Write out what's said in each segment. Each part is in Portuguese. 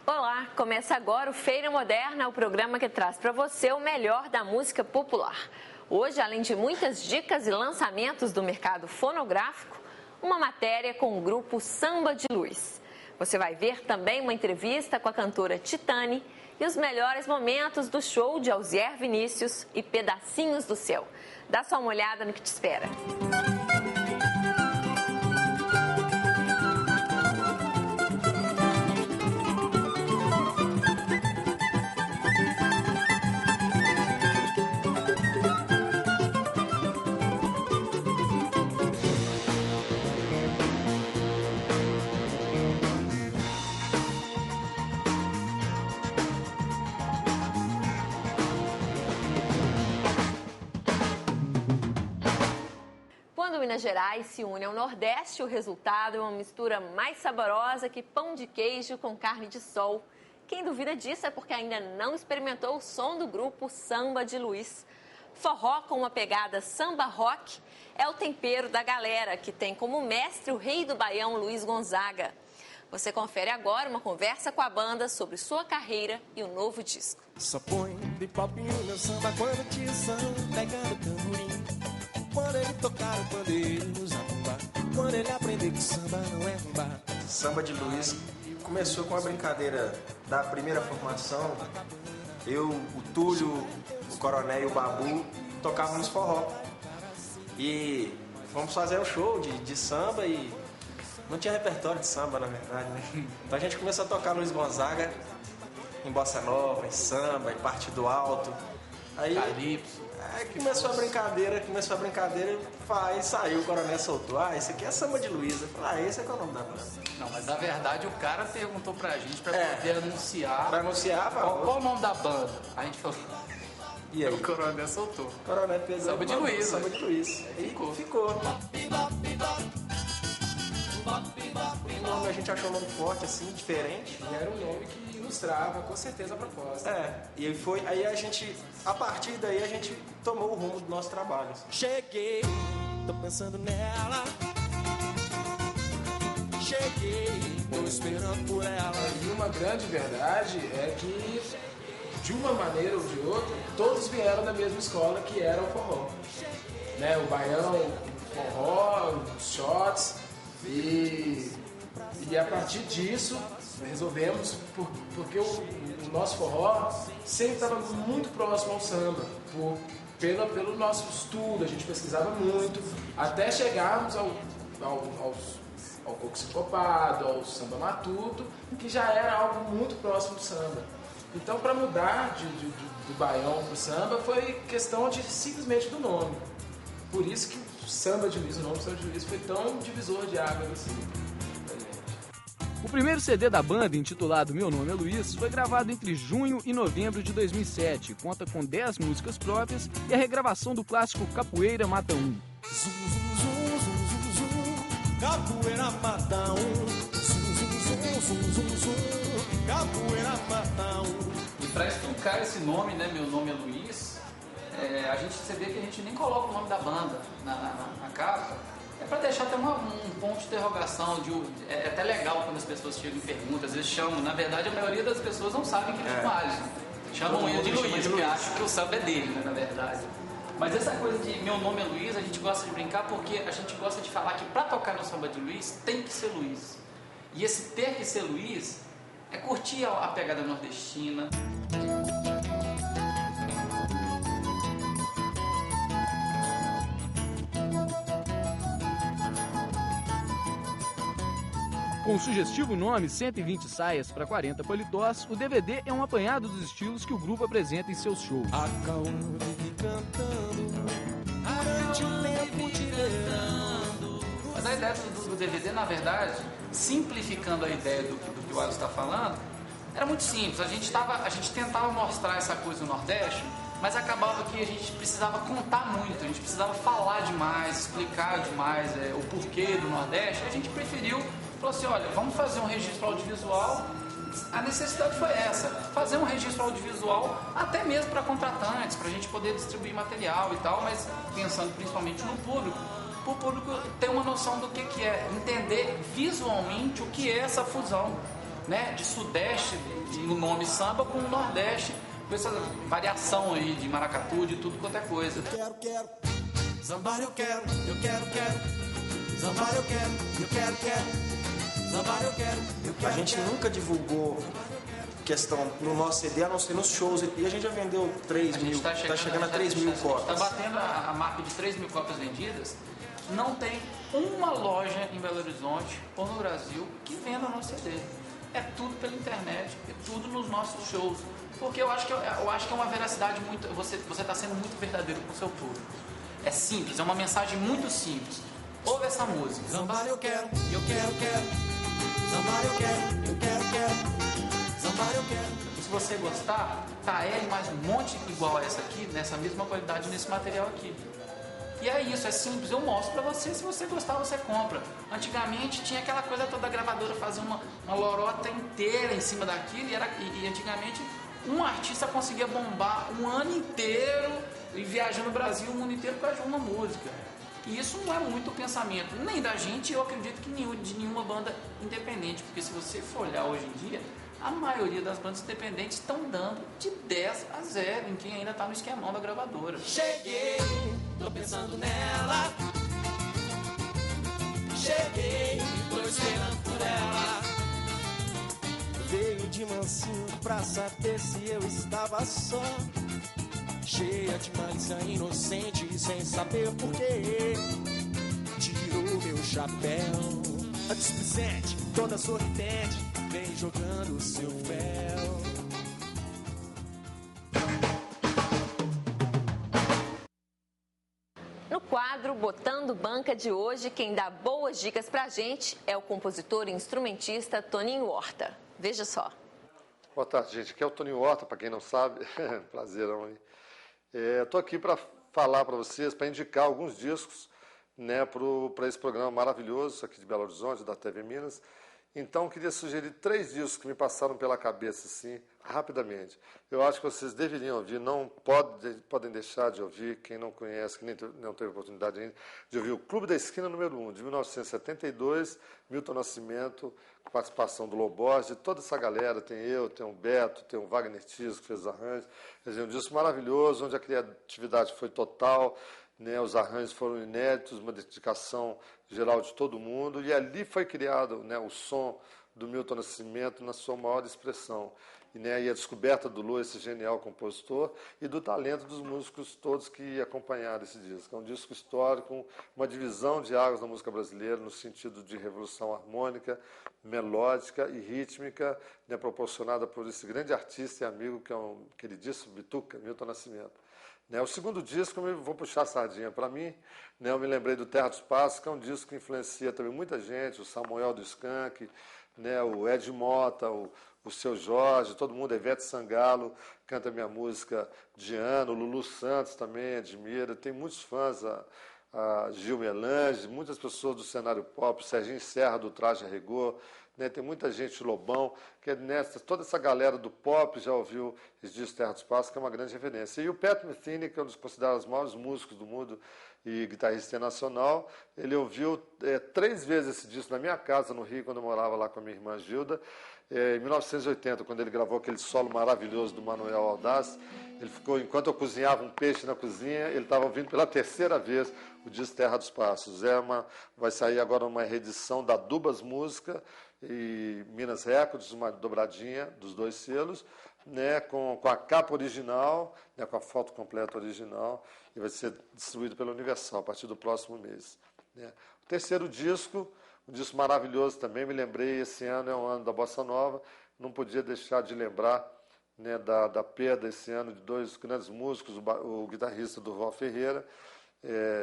Olá, começa agora o Feira Moderna, o programa que traz para você o melhor da música popular. Hoje, além de muitas dicas e lançamentos do mercado fonográfico, uma matéria com o grupo Samba de Luz. Você vai ver também uma entrevista com a cantora Titane e os melhores momentos do show de Alzier Vinícius e Pedacinhos do Céu. Dá só uma olhada no que te espera. Quando Minas Gerais se une ao Nordeste, o resultado é uma mistura mais saborosa que pão de queijo com carne de sol. Quem duvida disso é porque ainda não experimentou o som do grupo Samba de Luz. Forró com uma pegada samba rock é o tempero da galera, que tem como mestre o rei do Baião, Luiz Gonzaga. Você confere agora uma conversa com a banda sobre sua carreira e o novo disco. Só põe de pop no meu samba quando te samba pegando tamborim. Quando ele tocar o pandeiro no zabumba, quando ele aprender que samba não é rumba. Samba de Luz começou com a brincadeira da primeira formação. Eu, o Túlio, o Coronel e o Babu tocávamos forró. E fomos fazer um show de samba e não tinha repertório de samba, na verdade, né? Então a gente começou a tocar Luiz Gonzaga em bossa nova, em samba, em partido alto. Aí, Calypso. Aí começou a brincadeira, e saiu, o Coronel soltou. Ah, esse aqui é Samba de Luiz. Eu falei, esse é que é o nome da banda. Não, mas na verdade o cara perguntou pra gente pra poder anunciar. Pra anunciar, qual o nome da banda? A gente falou. E aí? O Coronel soltou. O Coronel pegou Samba de Luiz. Samba de Luiz. E ficou. O nome a gente achou um nome forte, assim, diferente. E era um nome que ilustrava com certeza a proposta. E aí a partir daí a gente tomou o rumo do nosso trabalho. Cheguei, tô pensando nela. Cheguei, tô esperando por ela. E uma grande verdade é que, de uma maneira ou de outra, todos vieram da mesma escola, que era o forró. Né? O baião, o forró, os shots. E a partir disso, resolvemos, porque o nosso forró sempre estava muito próximo ao samba, pelo nosso estudo, a gente pesquisava muito, até chegarmos ao coco sincopado, ao samba matuto, que já era algo muito próximo do samba. Então, para mudar do baião para o samba, foi questão simplesmente do nome. Por isso que o Samba de Luiz, o nome Samba de Luiz, foi tão divisor de águas assim. O primeiro CD da banda, intitulado Meu Nome é Luiz, foi gravado entre junho e novembro de 2007. Conta com 10 músicas próprias e a regravação do clássico Capoeira Mata Um. Zum, zum, zum, zum, zum, zum. Capoeira mata um. Zum, zum, zum, zum, zum. Capoeira mata um. E pra explicar esse nome, né, Meu Nome é Luiz, você vê que a gente nem coloca o nome da banda na capa. É para deixar até um ponto de interrogação, é até legal quando as pessoas chegam e perguntam, às vezes chamam, na verdade a maioria das pessoas não sabem que é o Alisson. Chamam ele de Luiz, porque acham que o samba é dele, né, na verdade. Mas essa coisa de Meu Nome é Luiz, a gente gosta de brincar porque a gente gosta de falar que para tocar no samba de Luiz tem que ser Luiz. E esse ter que ser Luiz é curtir a pegada nordestina. Com o sugestivo nome 120 Saias para 40 Paletós, o DVD é um apanhado dos estilos que o grupo apresenta em seus shows. A Cauã vive cantando, durante o tempo de verão. Mas a ideia do DVD, na verdade, simplificando a ideia do que o Alisson está falando, era muito simples. A gente tentava mostrar essa coisa do Nordeste, mas acabava que a gente precisava contar muito, a gente precisava falar demais, explicar demais o porquê do Nordeste. A gente preferiu, falou assim, olha, vamos fazer um registro audiovisual. A necessidade foi essa, fazer um registro audiovisual até mesmo para contratantes, para a gente poder distribuir material e tal, mas pensando principalmente no público, para o público ter uma noção do que é, entender visualmente o que é essa fusão. né, de Sudeste, no nome samba, com o Nordeste, com essa variação aí de maracatu, de tudo quanto é coisa. Quero, zambar eu quero, zambar eu quero, zambar eu quero. A gente nunca divulgou questão no nosso CD, a não ser nos shows, e a gente já vendeu 3 mil, tá chegando a 3 mil cópias. Está batendo a marca de 3 mil cópias vendidas. Não tem uma loja em Belo Horizonte ou no Brasil que venda o nosso CD. É tudo pela internet, é tudo nos nossos shows. Porque eu acho que é uma veracidade muito... Você está sendo muito verdadeiro com o seu público. É simples, é uma mensagem muito simples. Ouve essa música. Zambar eu quero, zambar eu quero, zambar eu quero. Se você gostar, tá ela e mais um monte igual a essa aqui, nessa mesma qualidade, nesse material aqui. E é isso, é simples, eu mostro pra você, se você gostar, você compra. Antigamente tinha aquela coisa toda, a gravadora fazer uma lorota inteira em cima daquilo, e antigamente um artista conseguia bombar um ano inteiro e viajar no Brasil, o mundo inteiro, por causa de uma música. E isso não é muito o pensamento, nem da gente, eu acredito que de nenhuma banda independente, porque se você for olhar hoje em dia, a maioria das bandas independentes estão dando de 10 a 0 em quem ainda está no esquemão da gravadora. Cheguei, tô pensando nela. Cheguei, tô esperando por ela. Veio de mansinho pra saber se eu estava só, cheia de malícia inocente, sem saber porquê. Tirou meu chapéu, a displicente, toda sorridente, vem jogando seu fel. No quadro Botando Banca de hoje, quem dá boas dicas pra gente é o compositor e instrumentista Toninho Horta. Veja só. Boa tarde, gente. Aqui é o Toninho Horta, para quem não sabe. Prazerão aí. Estou aqui para falar para vocês, para indicar alguns discos, né, para esse programa maravilhoso aqui de Belo Horizonte, da TV Minas. Então, queria sugerir 3 discos que me passaram pela cabeça, assim, rapidamente. Eu acho que vocês deveriam ouvir, não podem deixar de ouvir, quem não conhece, que não teve oportunidade ainda, de ouvir o Clube da Esquina número 1, de 1972, Milton Nascimento, com participação do Loborges, de toda essa galera, tem eu, tem o Beto, tem o Wagner Tiso, que fez os arranjos. Quer dizer, um disco maravilhoso, onde a criatividade foi total, né, os arranjos foram inéditos, uma dedicação geral de todo mundo, e ali foi criado, né, o som do Milton Nascimento na sua maior expressão. E a descoberta do Lu, esse genial compositor, e do talento dos músicos todos que acompanharam esse disco. É um disco histórico, uma divisão de águas da música brasileira, no sentido de revolução harmônica, melódica e rítmica, né, proporcionada por esse grande artista e amigo, que é um queridíssimo Bituca, Milton Nascimento. O segundo disco, eu vou puxar a sardinha para mim, eu me lembrei do Terra dos Passos, que é um disco que influencia também muita gente, o Samuel do Skank, o Ed Mota, o Seu Jorge, todo mundo, a Ivete Sangalo canta minha música de ano, o Lulu Santos também admira, tem muitos fãs, a Gil Melange, muitas pessoas do cenário pop, o Serginho Serra do Traje a Rigor, tem muita gente, Lobão, que toda essa galera do pop já ouviu esse disco Terra dos Passos, que é uma grande referência. E o Pat Metheny, que é um dos considerados os maiores músicos do mundo e guitarrista nacional, ele ouviu 3 vezes esse disco na minha casa, no Rio, quando eu morava lá com a minha irmã Gilda. Em 1980, quando ele gravou aquele solo maravilhoso do Manuel Aldaz, ele ficou, enquanto eu cozinhava um peixe na cozinha, ele estava ouvindo pela 3ª vez o disco Terra dos Passos. Vai sair agora uma reedição da Dubas Música e Minas Records, uma dobradinha dos 2 selos, com a capa original, com a foto completa original, e vai ser distribuído pela Universal a partir do próximo mês. O terceiro disco, um disco maravilhoso também, me lembrei, esse ano é um ano da Bossa Nova, não podia deixar de lembrar da perda esse ano de 2 grandes músicos, o guitarrista Durval Ferreira,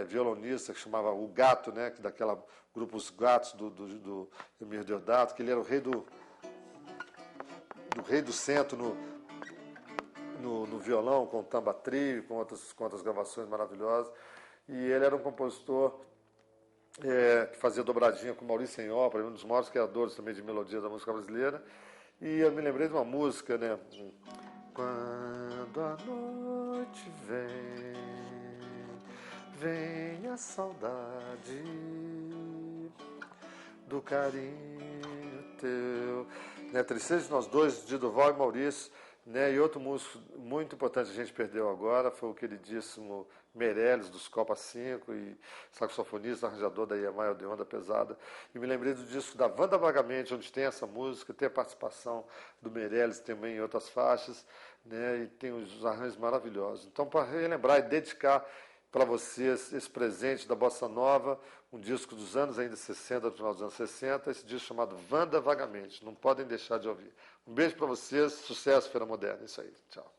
violonista, que chamava o Gato, que daquela grupo Os Gatos do Emir Deodato, que ele era o rei do centro no violão, com o Tamba Trio, com outras gravações maravilhosas. E ele era um compositor que fazia dobradinha com Maurício Senhor, um dos maiores criadores também de melodia da música brasileira. E eu me lembrei de uma música, Quando a noite vem a saudade do carinho teu. né? Tristeza de Nós Dois, de Durval e Maurício, né? E outro músico muito importante que a gente perdeu agora foi o queridíssimo Meirelles, dos Copa 5, e saxofonista, arranjador da EMI Odeon da Pesada. E me lembrei do disco da Wanda Vagamente, onde tem essa música, tem a participação do Meirelles também em outras faixas, né? E tem os arranjos maravilhosos. Então, para relembrar e dedicar para vocês esse presente da Bossa Nova, um disco dos anos ainda 60, do final dos anos 60, esse disco chamado Wanda Vagamente. Não podem deixar de ouvir. Um beijo para vocês, sucesso, Feira Moderna. Isso aí, tchau.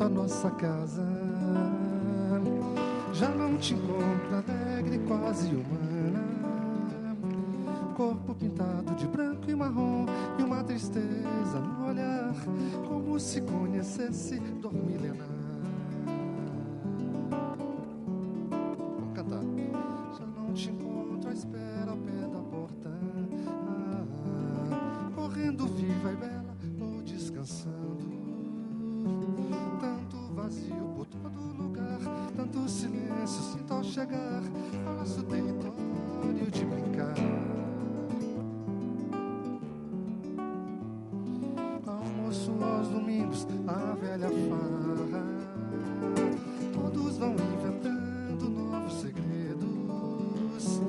Nossa casa já não te encontro alegre, quase humana, corpo pintado de branco e marrom e uma tristeza no olhar, como se conhecesse dor milenar. Vamos cantar. Já não te encontro à espera ao pé da porta, correndo viva e bela ou descansando. Vazio por todo lugar, tanto silêncio sinto ao chegar ao nosso território de brincar. Almoço aos domingos, a velha farra, todos vão inventando novos segredos.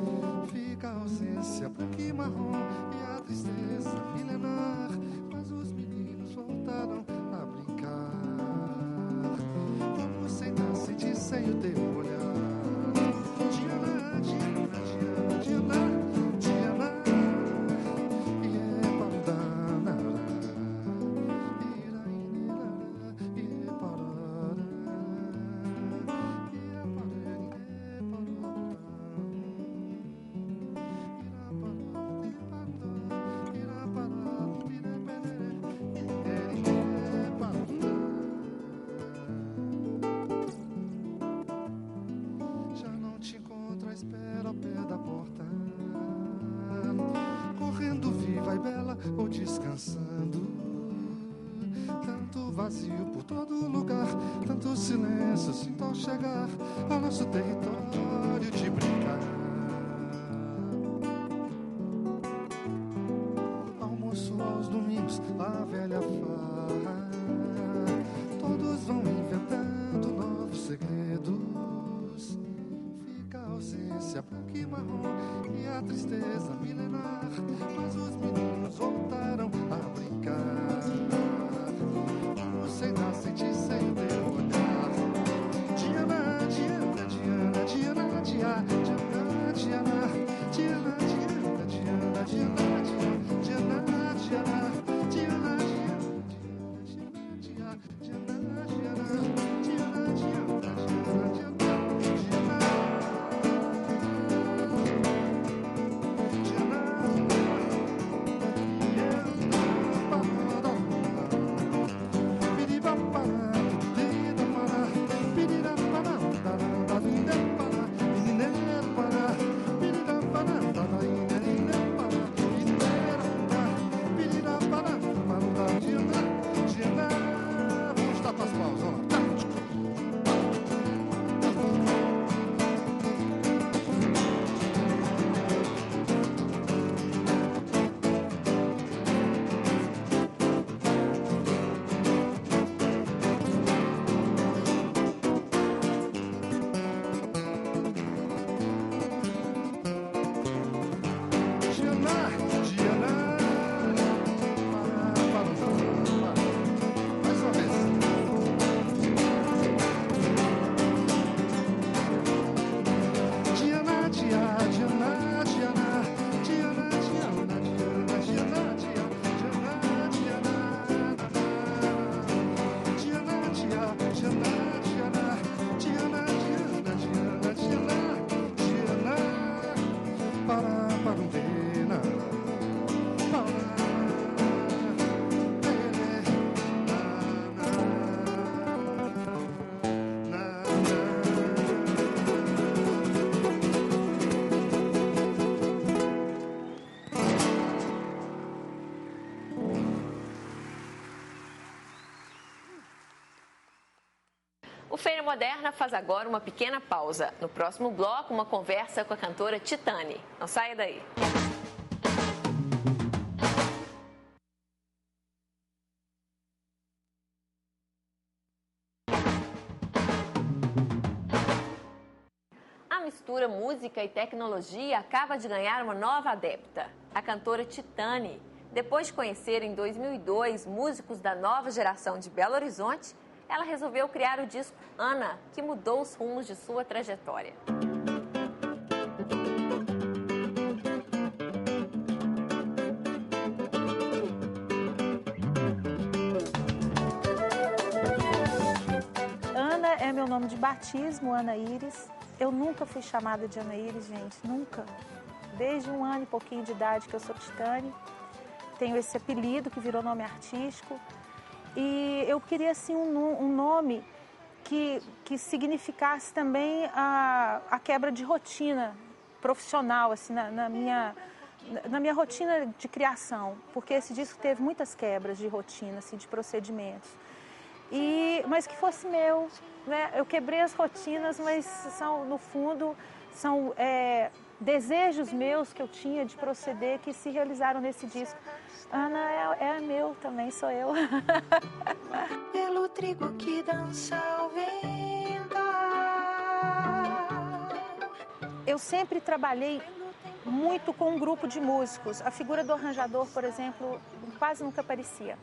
Fica a ausência branca e marrom e a tristeza milenar, mas os meninos voltaram a brincar. Sem o teu olhar, Diana, Diana, Diana, Diana, Diana, e é parudana, ira, ira, e é parada, e é parada, e é parada, ira parada, ira parada, ira parada. Espera ao pé da porta, correndo viva e bela ou descansando. Tanto vazio por todo lugar, tanto silêncio sinto ao chegar ao nosso território de brincar. Almoço aos domingos, a velha farra, todos vão inventando novos segredos. Ausência branca e marrom e a tristeza milenar, mas os meninos voltaram a brincar. Como sem dar, sentir sem o teu olhar. Diana, Diana, Diana, Diana, Diana, Diana, Diana, Diana, Diana, Diana, Diana, Diana, Diana, Diana, Diana, Diana, Diana, Diana. O Feira Moderna faz agora uma pequena pausa. No próximo bloco, uma conversa com a cantora Titane. Não saia daí. A mistura música e tecnologia acaba de ganhar uma nova adepta, a cantora Titane. Depois de conhecer em 2002 músicos da nova geração de Belo Horizonte, ela resolveu criar o disco Ana, que mudou os rumos de sua trajetória. Ana é meu nome de batismo, Ana Iris. Eu nunca fui chamada de Ana Iris, gente, nunca. Desde 1 ano e pouquinho de idade que eu sou Titane. Tenho esse apelido que virou nome artístico. E eu queria, assim, um nome que significasse também a quebra de rotina profissional, assim, na minha rotina de criação. Porque esse disco teve muitas quebras de rotina, assim, de procedimentos. Mas que fosse meu, né? Eu quebrei as rotinas, mas no fundo, são desejos meus que eu tinha de proceder que se realizaram nesse disco. Ana é meu também, sou eu. Pelo trigo que dança ao vento. Eu sempre trabalhei muito com um grupo de músicos. A figura do arranjador, por exemplo, quase nunca aparecia.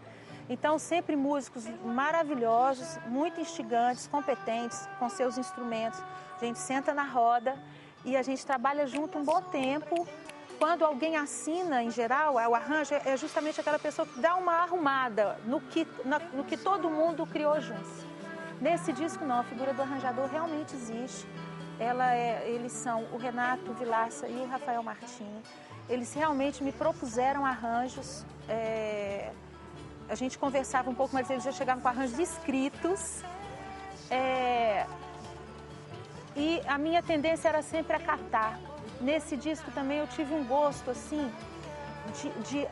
Então, sempre músicos maravilhosos, muito instigantes, competentes, com seus instrumentos. A gente senta na roda e a gente trabalha junto um bom tempo. Quando alguém assina, em geral, o arranjo é justamente aquela pessoa que dá uma arrumada no que todo mundo criou juntos. Nesse disco, não, a figura do arranjador realmente existe. Eles são o Renato Vilaça e o Rafael Martins. Eles realmente me propuseram arranjos. A gente conversava um pouco, mas eles já chegavam com arranjos escritos. E a minha tendência era sempre acatar. Nesse disco também eu tive um gosto, assim,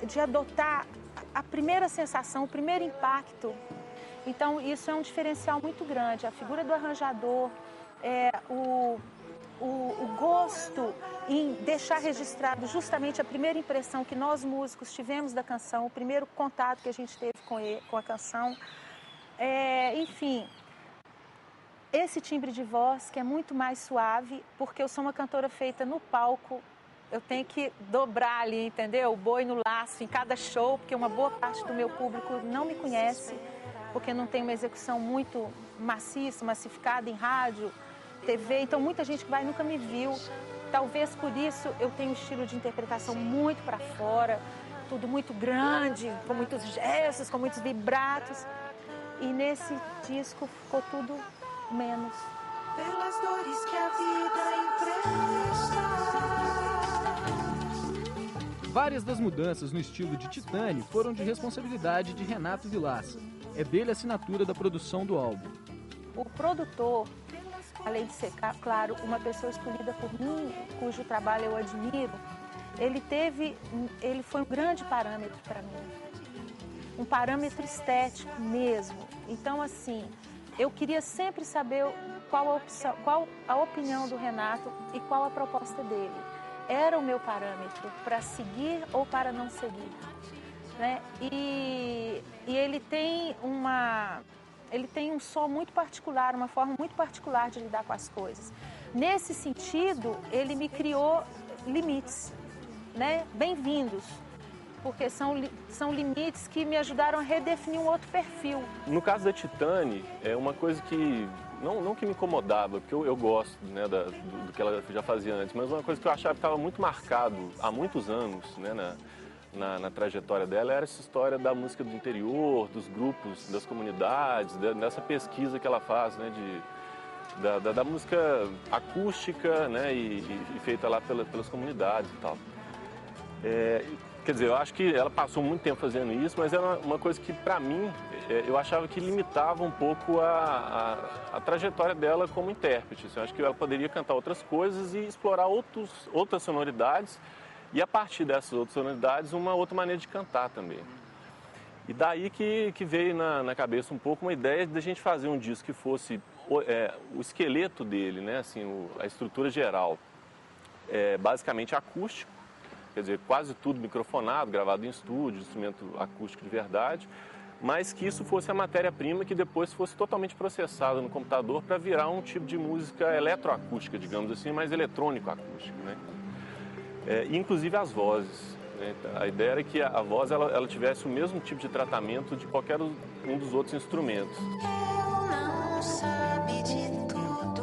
de adotar a primeira sensação, o primeiro impacto. Então, isso é um diferencial muito grande. A figura do arranjador, o gosto em deixar registrado justamente a primeira impressão que nós músicos tivemos da canção, o primeiro contato que a gente teve com a canção. Enfim, esse timbre de voz que é muito mais suave, porque eu sou uma cantora feita no palco, eu tenho que dobrar ali, entendeu? O boi no laço em cada show, porque uma boa parte do meu público não me conhece, porque não tem uma execução muito maciça, massificada em rádio, TV, então muita gente que vai nunca me viu. Talvez por isso eu tenho um estilo de interpretação muito para fora, tudo muito grande, com muitos gestos, com muitos vibratos. E nesse disco ficou tudo menos. Pelas dores que a vida empresta. Várias das mudanças no estilo de Titane foram de responsabilidade de Renato Vilaça. É dele a assinatura da produção do álbum. O produtor, além de ser, claro, uma pessoa escolhida por mim, cujo trabalho eu admiro, ele foi um grande parâmetro para mim. Um parâmetro estético mesmo. Então, assim, eu queria sempre saber qual a opinião do Renato e qual a proposta dele. Era o meu parâmetro para seguir ou para não seguir, né? E ele tem um som muito particular, uma forma muito particular de lidar com as coisas. Nesse sentido, ele me criou limites, né? Bem-vindos, porque são limites que me ajudaram a redefinir um outro perfil. No caso da Titane, é uma coisa que não que me incomodava, porque eu gosto, né, do que ela já fazia antes, mas uma coisa que eu achava que estava muito marcado há muitos anos, né, na trajetória dela, era essa história da música do interior, dos grupos, das comunidades, dessa pesquisa que ela faz, né, da música acústica, né, e feita lá pelas comunidades e tal. Quer dizer, eu acho que ela passou muito tempo fazendo isso, mas era uma coisa que, para mim, eu achava que limitava um pouco a trajetória dela como intérprete. Eu acho que ela poderia cantar outras coisas e explorar outras sonoridades e, a partir dessas outras sonoridades, uma outra maneira de cantar também. E daí que veio na cabeça um pouco uma ideia de a gente fazer um disco que fosse o esqueleto dele, né? Assim, a estrutura geral, basicamente acústico, quer dizer, quase tudo microfonado, gravado em estúdio, instrumento acústico de verdade, mas que isso fosse a matéria-prima que depois fosse totalmente processada no computador para virar um tipo de música eletroacústica, digamos assim, mais eletrônico-acústica, né? Inclusive as vozes. A ideia era que a voz ela tivesse o mesmo tipo de tratamento de qualquer um dos outros instrumentos. Eu não sabe de tudo.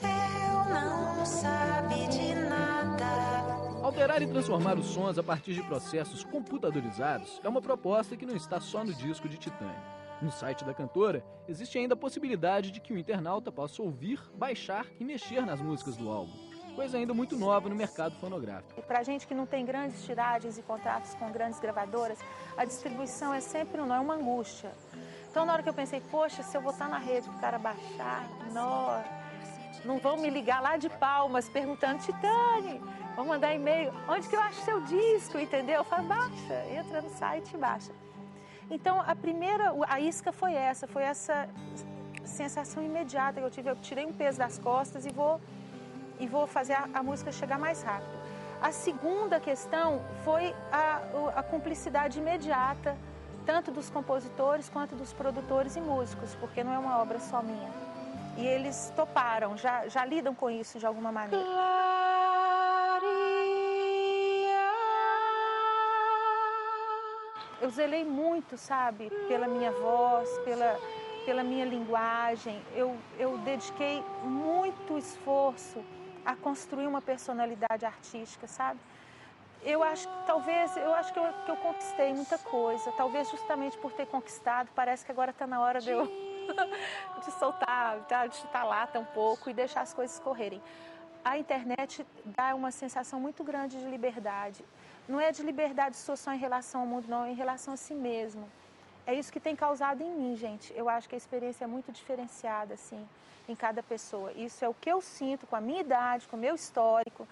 Eu não sabe de nada. Alterar e transformar os sons a partir de processos computadorizados é uma proposta que não está só no disco de Titânio. No site da cantora, existe ainda a possibilidade de que o internauta possa ouvir, baixar e mexer nas músicas do álbum. Coisa ainda muito nova no mercado fonográfico. Para gente que não tem grandes tiragens e contratos com grandes gravadoras, a distribuição é sempre uma angústia. Então, na hora que eu pensei, poxa, se eu botar na rede para o cara baixar, não vão me ligar lá de Palmas perguntando, Titânia, vão mandar e-mail, onde que eu acho seu disco, entendeu? Eu falo, baixa, entra no site e baixa. Então, a isca foi essa sensação imediata que eu tive. Eu tirei um peso das costas e vou fazer a música chegar mais rápido. A segunda questão foi a cumplicidade imediata, tanto dos compositores quanto dos produtores e músicos, porque não é uma obra só minha. E eles toparam, já lidam com isso de alguma maneira. Eu zelei muito, sabe, pela minha voz, pela minha linguagem. Eu dediquei muito esforço a construir uma personalidade artística, sabe? Eu acho que eu conquistei muita coisa. Talvez justamente por ter conquistado, parece que agora está na hora de eu de soltar, de chutar lata um pouco e deixar as coisas correrem. A internet dá uma sensação muito grande de liberdade. Não é de liberdade só em relação ao mundo, não, é em relação a si mesmo. É isso que tem causado em mim, gente. Eu acho que a experiência é muito diferenciada, assim, em cada pessoa. Isso é o que eu sinto com a minha idade, com o meu histórico,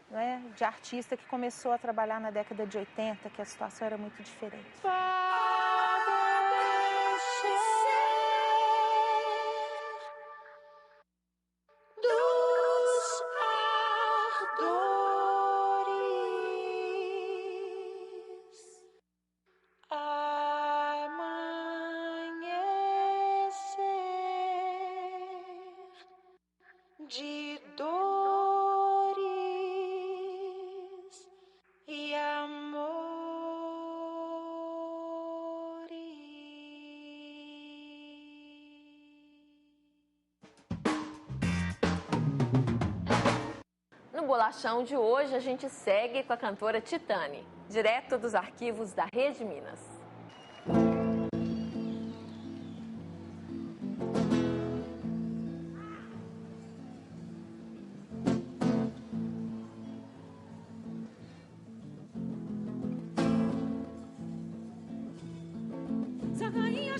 né, de artista que começou a trabalhar na década de 80, que a situação era muito diferente. De dores e amores. No Bolachão de hoje, a gente segue com a cantora Titânia, direto dos arquivos da Rede Minas.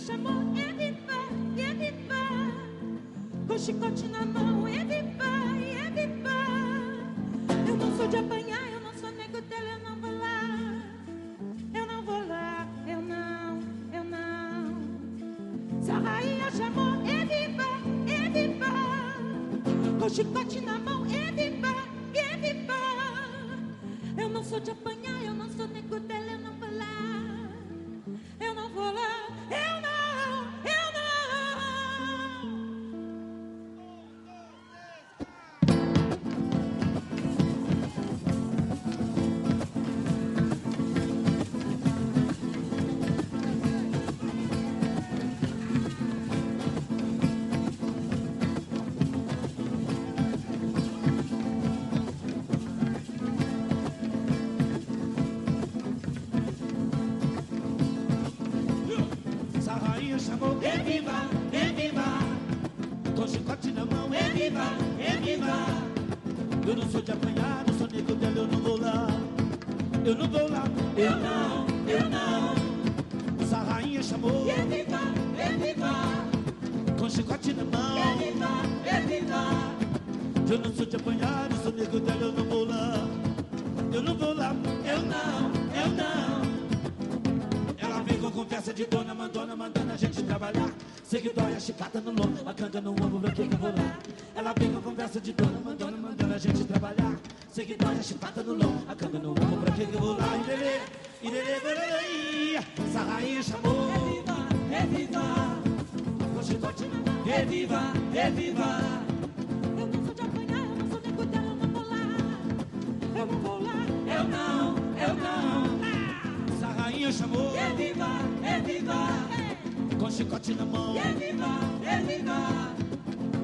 Chamou, com chicote na mão, eu não sou de apanhar, eu não sou nego dela, eu não vou lá, eu não. Se a rainha chamou, com chicote na mão, eu não sou de apanhar, eu não sou nego dela, eu não vou lá, eu não vou lá. Chamou, viva, com chicote na mão, viva. Eu não sou de apanhar, não sou nego dela, eu não vou lá, eu não. Essa rainha chamou, viva, com chicote na mão, viva. Eu não sou de apanhar, não sou nego dela, eu não vou lá, eu não. conversa de dona, mandando a gente trabalhar. Sei que dói a chicata no lombo, a canga no ombro, pra que eu vou lá? Ela vem com conversa de dona, mandando a gente trabalhar. Sei que dói a chicata no lombo, a canga no ombro, pra que eu vou lá? Essa rainha chamou. Reviva, com chicote na mão. Reviva. Eu não sou de apanhar, eu não sou nego dela, eu não vou lá. Eu não vou lá. Eu não. Essa rainha chamou. Reviva, com chicote na mão. Reviva.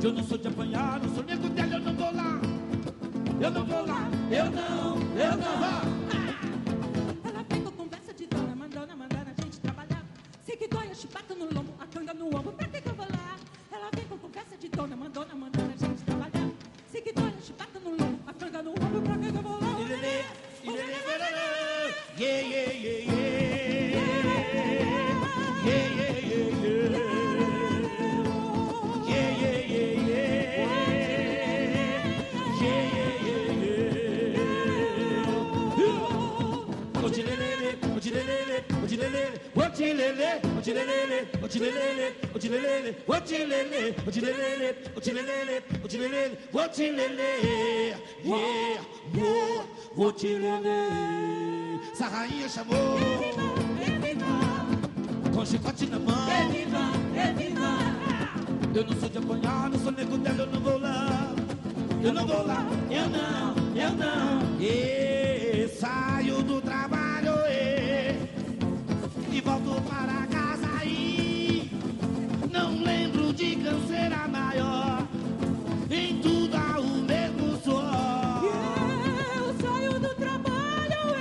Eu não sou de apanhar, não sou nego dela, eu não vou lá. Eu não. Ela vem com conversa de dona, mandando a gente trabalhar. Sei que dói a chibata no lombo, a canga no ombro, pra que eu vou lá? Ela vem com conversa de dona, mandando a gente trabalhar. Sei que dói a chibata no lombo, a canga no ombro, pra que eu vou lá? Essa rainha chamou. Com chicote na mão. Reviva. Eu não sou de apanhar, não sou nego dela, eu não vou lá. Eu não. Saio do trabalho e volto para casa aí. Não lembro de canseira maior. Em tudo há o mesmo suor. Eu saio do trabalho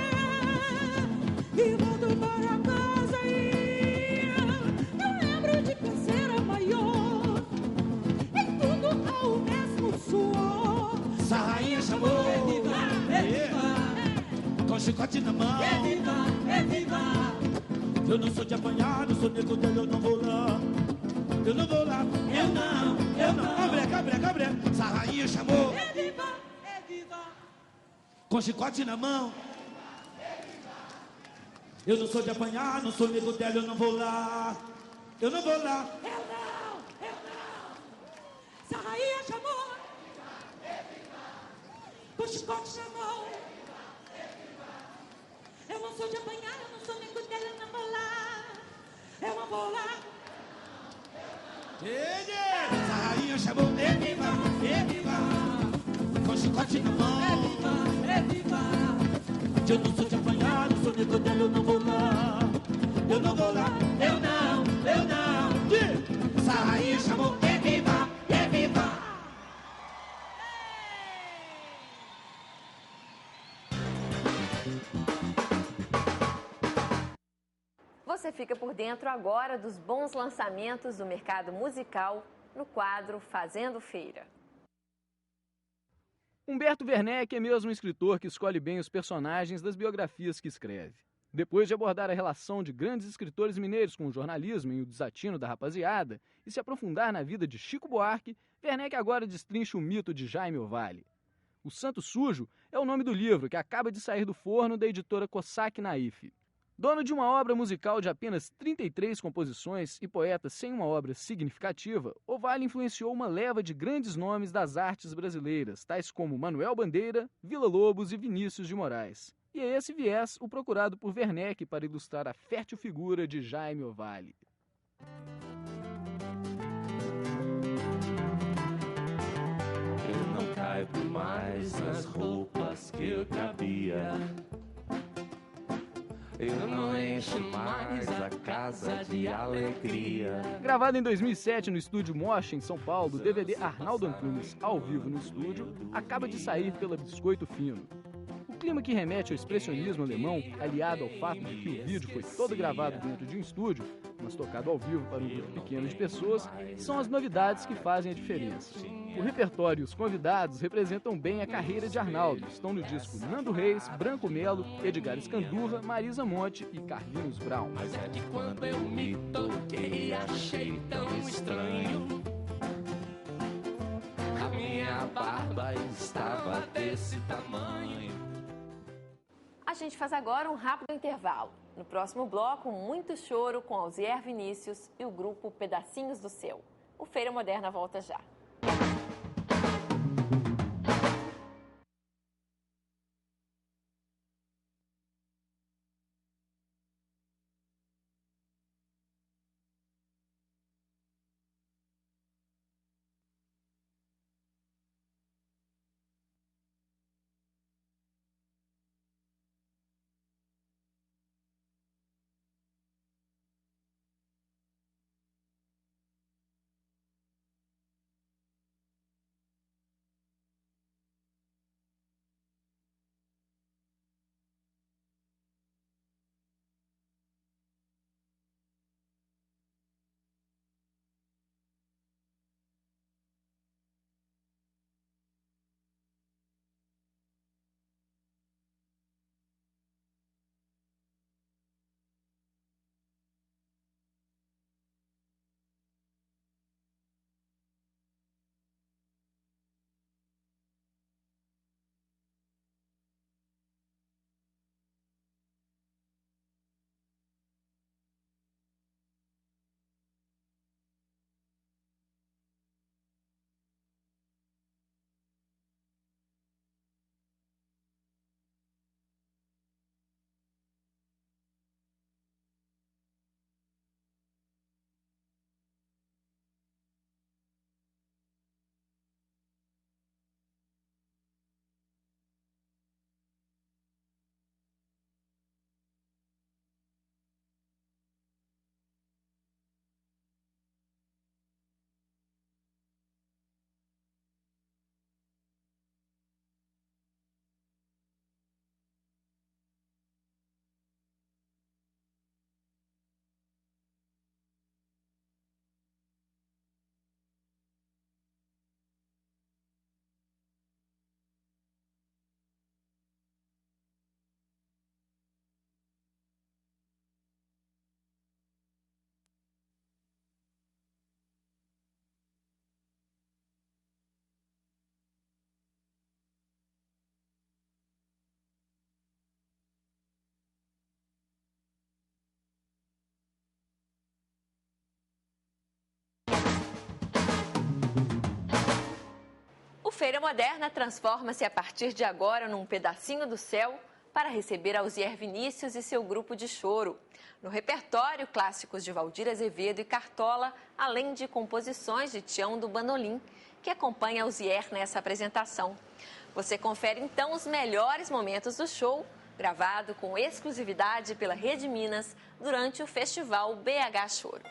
e volto para casa aí. Não lembro de canseira maior. Em tudo há o mesmo suor. Essa rainha chamou. Reviva. Com chicote na mão. Reviva. Eu não sou de apanhar, não sou nego dela, eu não vou lá. Eu não. Abre. Essa rainha chamou. Reviva. Com chicote na mão. Eu não sou de apanhar, não sou nego dela, eu não vou lá. Eu não. Essa rainha chamou. Com chicote na mão. Eu não sou de apanhar, eu não sou nego dela, eu não vou lá. Eu não vou lá. Essa rainha chamou. Reviva. Com chicote na mão. Reviva. Eu não sou de apanhar, não sou nego dela, eu não vou lá. Eu não. Essa rainha chamou. Reviva. Você fica por dentro agora dos bons lançamentos do mercado musical no quadro Fazendo Feira. Humberto Werneck é mesmo um escritor que escolhe bem os personagens das biografias que escreve. Depois de abordar a relação de grandes escritores mineiros com o jornalismo e o desatino da rapaziada e se aprofundar na vida de Chico Buarque, Werneck agora destrincha o mito de Jaime Ovalle. O Santo Sujo é o nome do livro que acaba de sair do forno da editora Cossack Naif. Dono de uma obra musical de apenas 33 composições e poeta sem uma obra significativa, Ovalle influenciou uma leva de grandes nomes das artes brasileiras, tais como Manuel Bandeira, Villa-Lobos e Vinícius de Moraes. E é esse viés o procurado por Werneck para ilustrar a fértil figura de Jaime Ovalle. Eu não caibo mais nas roupas que eu cabia. Eu não encho mais a casa de alegria. Gravado em 2007 no estúdio Mocha, em São Paulo, o DVD Arnaldo Antunes, ao vivo no estúdio, acaba de sair pela Biscoito Fino. O clima que remete ao expressionismo alemão, aliado ao fato de que o vídeo foi todo gravado dentro de um estúdio, mas tocado ao vivo para um grupo pequeno de pessoas, são as novidades que fazem a diferença. O repertório e os convidados representam bem a carreira de Arnaldo. Estão no disco Nando Reis, Branco Melo, Edgar Escandurra, Marisa Monte e Carlinhos Brown. Mas é de quando eu me toquei, achei tão estranho. A minha barba estava desse tamanho. A gente faz agora um rápido intervalo. No próximo bloco, muito choro com Alzier Vinícius e o grupo Pedacinhos do Céu. O Feira Moderna volta já. O Feira Moderna transforma-se a partir de agora num pedacinho do céu para receber Alzier Vinícius e seu grupo de choro. No repertório, clássicos de Valdir Azevedo e Cartola, além de composições de Tião do Bandolim, que acompanha Alzier nessa apresentação. Você confere então os melhores momentos do show, gravado com exclusividade pela Rede Minas durante o Festival BH Choro.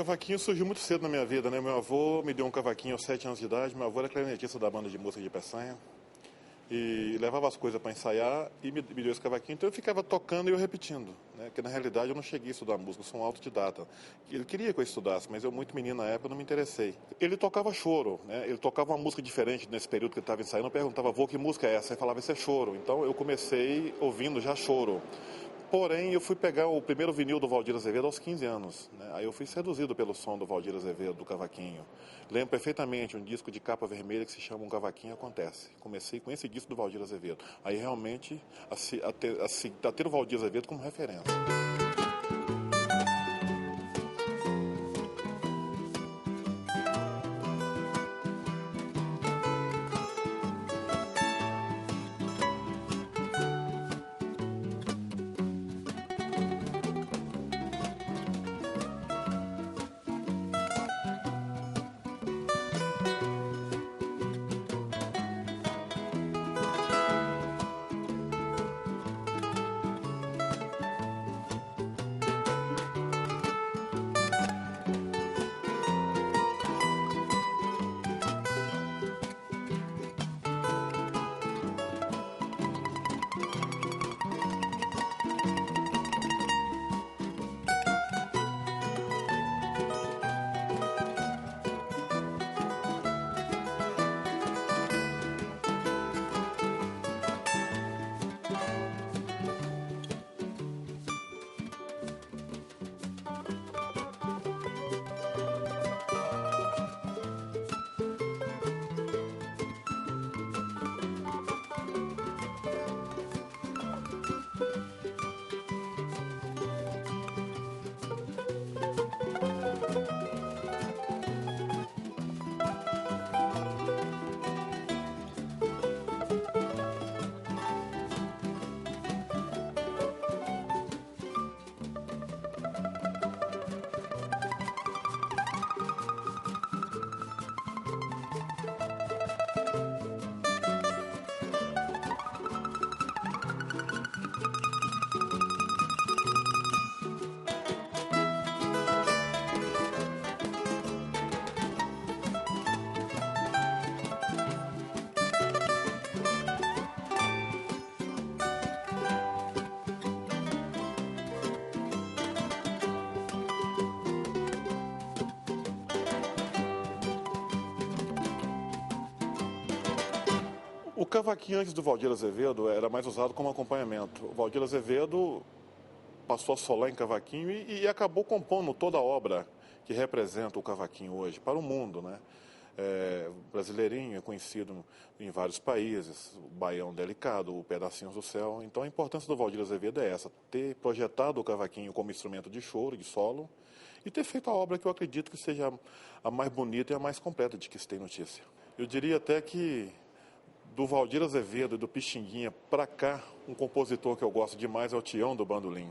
cavaquinho surgiu muito cedo na minha vida, né? Meu avô me deu um cavaquinho aos 7 anos de idade. Meu avô era clarinetista da banda de música de Peçanha. E levava as coisas para ensaiar e me deu esse cavaquinho. Então eu ficava tocando e eu repetindo, né? Porque na realidade eu não cheguei a estudar música, eu sou um autodidata. Ele queria que eu estudasse, mas eu, muito menino na época, não me interessei. Ele tocava choro, né? Ele tocava uma música diferente nesse período que ele estava ensaiando. Eu perguntava, vô, que música é essa? Ele falava, isso é choro. Então eu comecei ouvindo já choro. Porém, eu fui pegar o primeiro vinil do Valdir Azevedo aos 15 anos. Né? Aí eu fui seduzido pelo som do Valdir Azevedo, do cavaquinho. Lembro perfeitamente um disco de capa vermelha que se chama Um Cavaquinho Acontece. Comecei com esse disco do Valdir Azevedo. Aí realmente a ter o Valdir Azevedo como referência. O cavaquinho antes do Valdir Azevedo era mais usado como acompanhamento. O Valdir Azevedo passou a solar em cavaquinho e acabou compondo toda a obra que representa o cavaquinho hoje para o mundo, né? Brasileirinho é conhecido em vários países, o Baião Delicado, o Pedacinhos do Céu. Então a importância do Valdir Azevedo é essa, ter projetado o cavaquinho como instrumento de choro, de solo, e ter feito a obra que eu acredito que seja a mais bonita e a mais completa de que se tem notícia. Eu diria até que do Valdir Azevedo e do Pixinguinha para cá, um compositor que eu gosto demais é o Tião do Bandolim,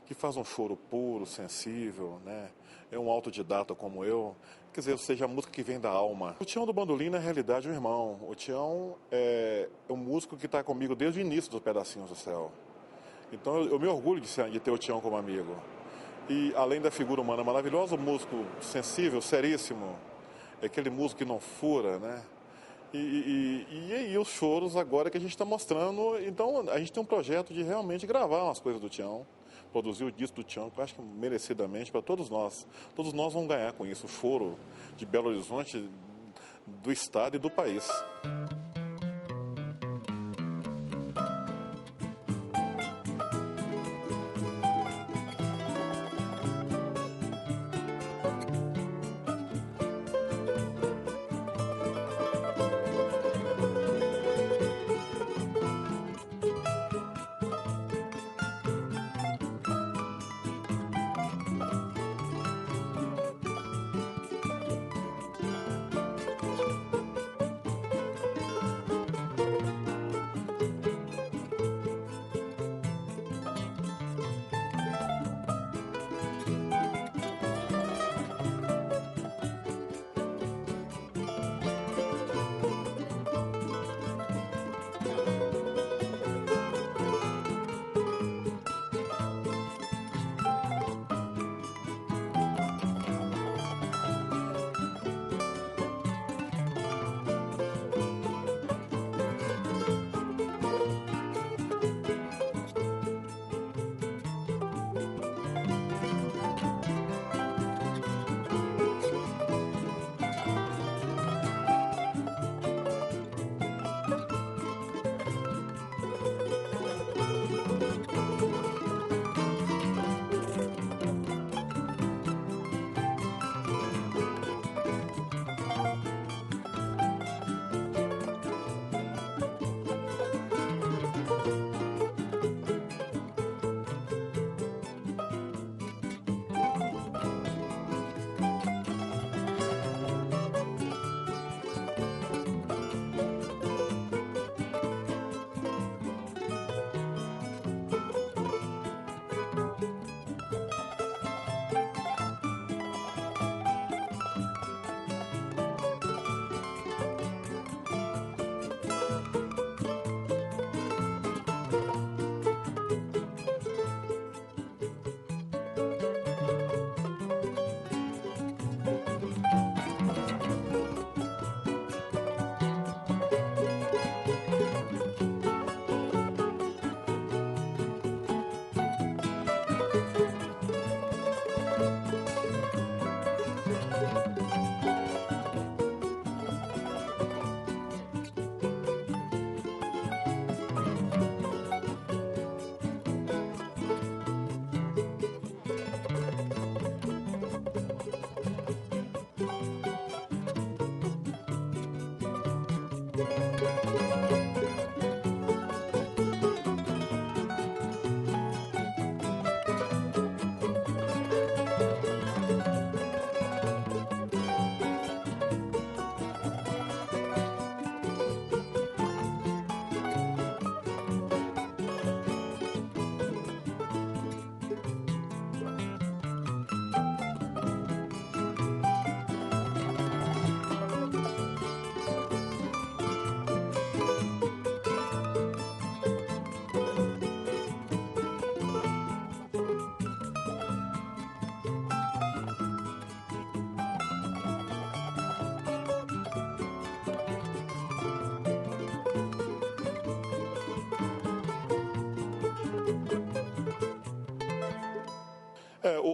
que faz um choro puro, sensível, né? É um autodidata como eu, quer dizer, ou seja, a música que vem da alma. O Tião do Bandolim, na realidade, é um irmão. O Tião é um músico que está comigo desde o início dos Pedacinhos do Céu. Então eu me orgulho de ter o Tião como amigo. E além da figura humana maravilhosa, o músico sensível, seríssimo, é aquele músico que não fura, né? E aí os choros agora que a gente está mostrando. Então a gente tem um projeto de realmente gravar umas coisas do Tião, produzir o disco do Tião, que eu acho que merecidamente para todos nós. Todos nós vamos ganhar com isso, o choro de Belo Horizonte, do estado e do país.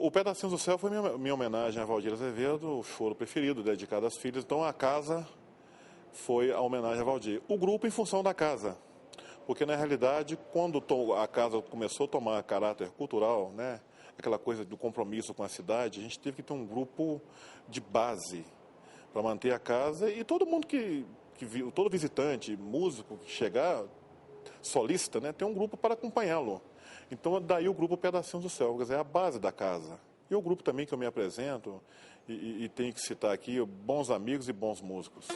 o Pedacinhos do Céu foi minha homenagem a Valdir Azevedo, o choro preferido, dedicado às filhas. Então a casa foi a homenagem a Valdir. O grupo em função da casa. Porque, na realidade, quando a casa começou a tomar caráter cultural, né, aquela coisa do compromisso com a cidade, a gente teve que ter um grupo de base para manter a casa. E todo mundo todo visitante, músico que chegar, solista, né, tem um grupo para acompanhá-lo. Então, daí o grupo Pedacinhos do Céu, quer dizer, é a base da casa. E o grupo também que eu me apresento, e tenho que citar aqui, bons amigos e bons músicos.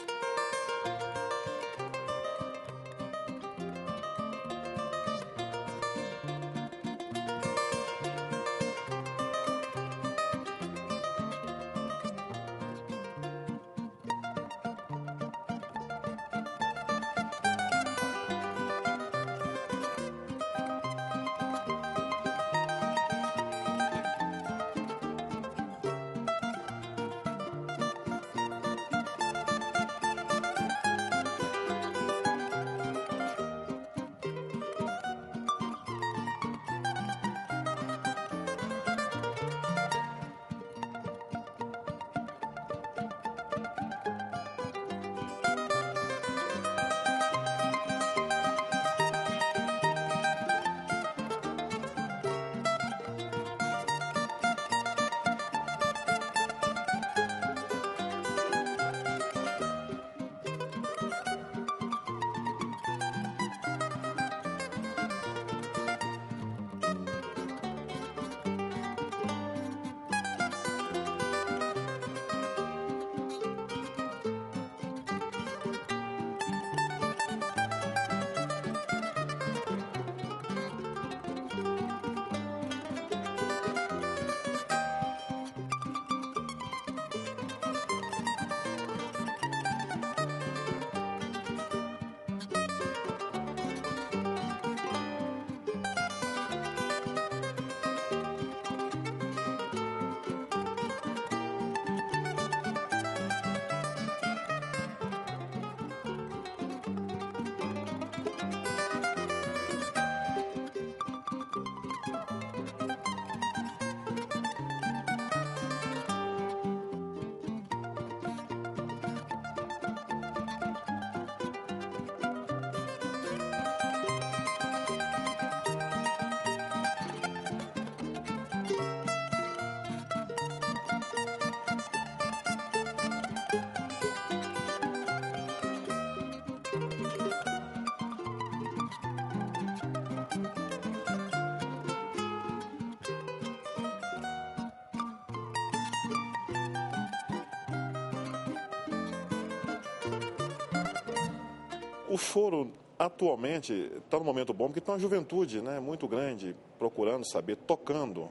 O choro, atualmente, está num momento bom, porque tem uma juventude, né, muito grande, procurando saber, tocando.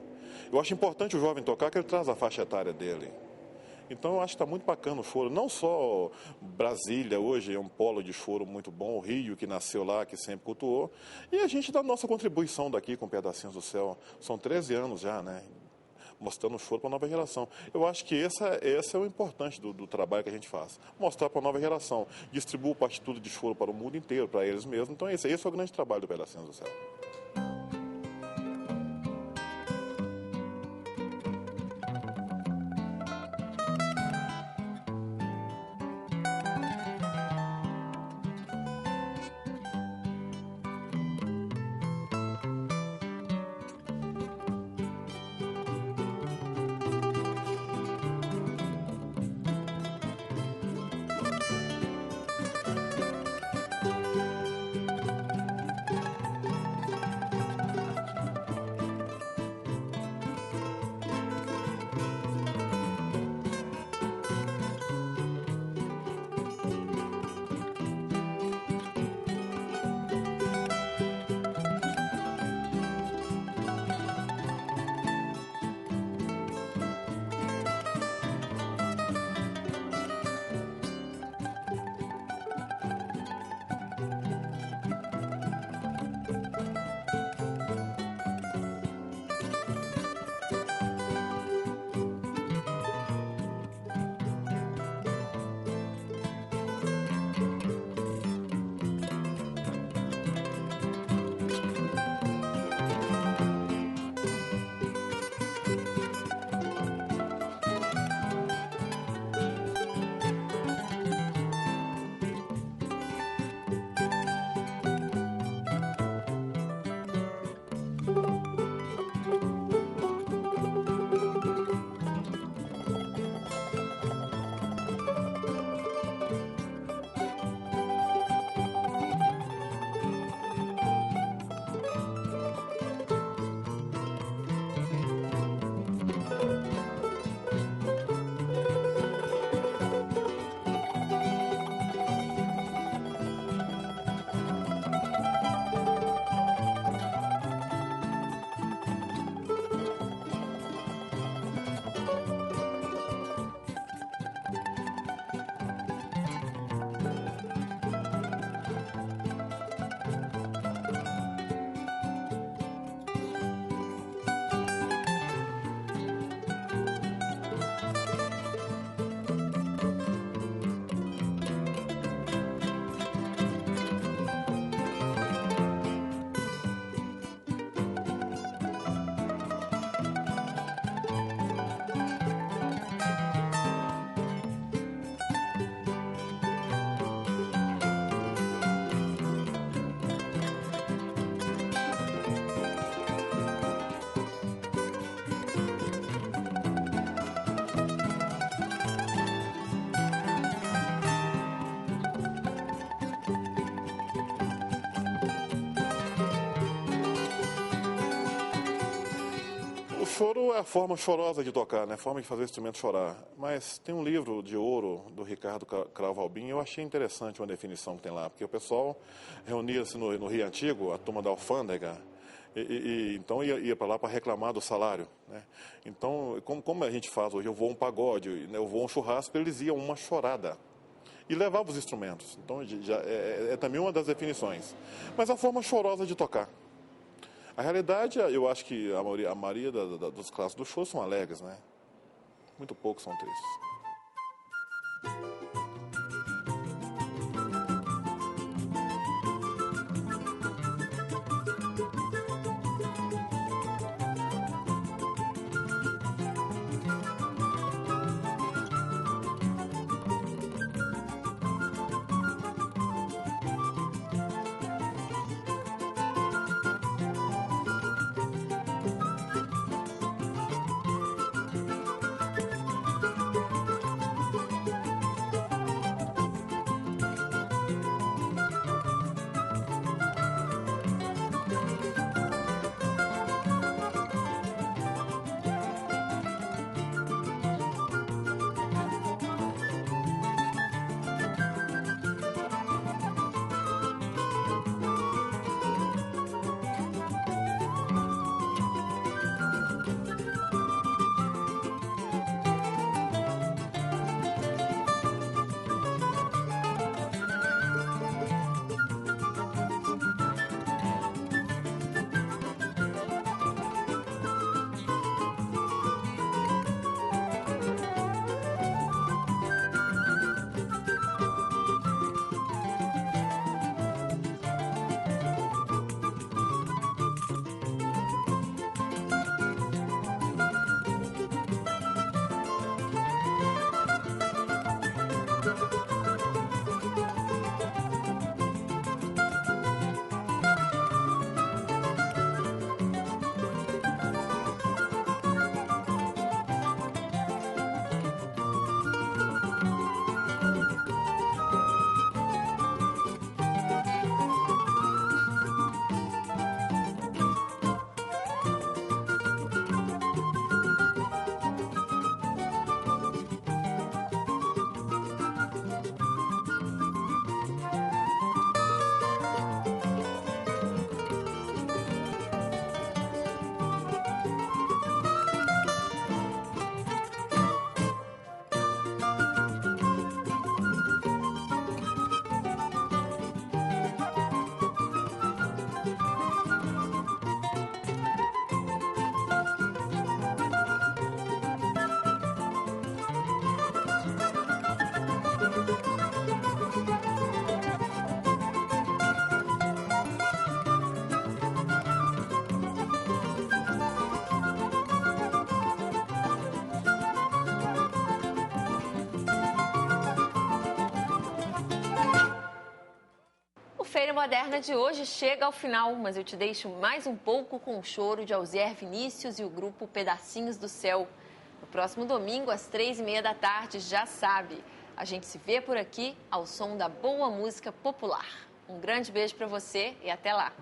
Eu acho importante o jovem tocar, que ele traz a faixa etária dele. Então, eu acho que está muito bacana o choro. Não só Brasília, hoje, é um polo de choro muito bom, o Rio, que nasceu lá, que sempre cultuou. E a gente dá a nossa contribuição daqui com Pedacinhos do Céu. São 13 anos já, né? Mostrando o choro para a nova geração. Eu acho que esse é o importante do trabalho que a gente faz. Mostrar para a nova geração. Distribuir partitura de choro para o mundo inteiro, para eles mesmos. Então esse é o grande trabalho do Pedacinhos do Céu. choro é a forma chorosa de tocar, né? A forma de fazer o instrumento chorar. Mas tem um livro de ouro do Ricardo Cravo Albim, eu achei interessante uma definição que tem lá, porque o pessoal reunia-se no Rio Antigo, a turma da alfândega, então ia para lá para reclamar do salário, né? Então, como a gente faz hoje, eu vou um pagode, né? Eu vou um churrasco, eles iam uma chorada. E levavam os instrumentos. Então, é também uma das definições. Mas a forma chorosa de tocar. A realidade, eu acho que a maioria dos clássicos do show são alegres, né? Muito poucos são tristes. Feira Moderna de hoje chega ao final, mas eu te deixo mais um pouco com o choro de Alzier Vinícius e o grupo Pedacinhos do Céu. No próximo domingo, às 3h30 da tarde, já sabe. A gente se vê por aqui ao som da boa música popular. Um grande beijo para você e até lá.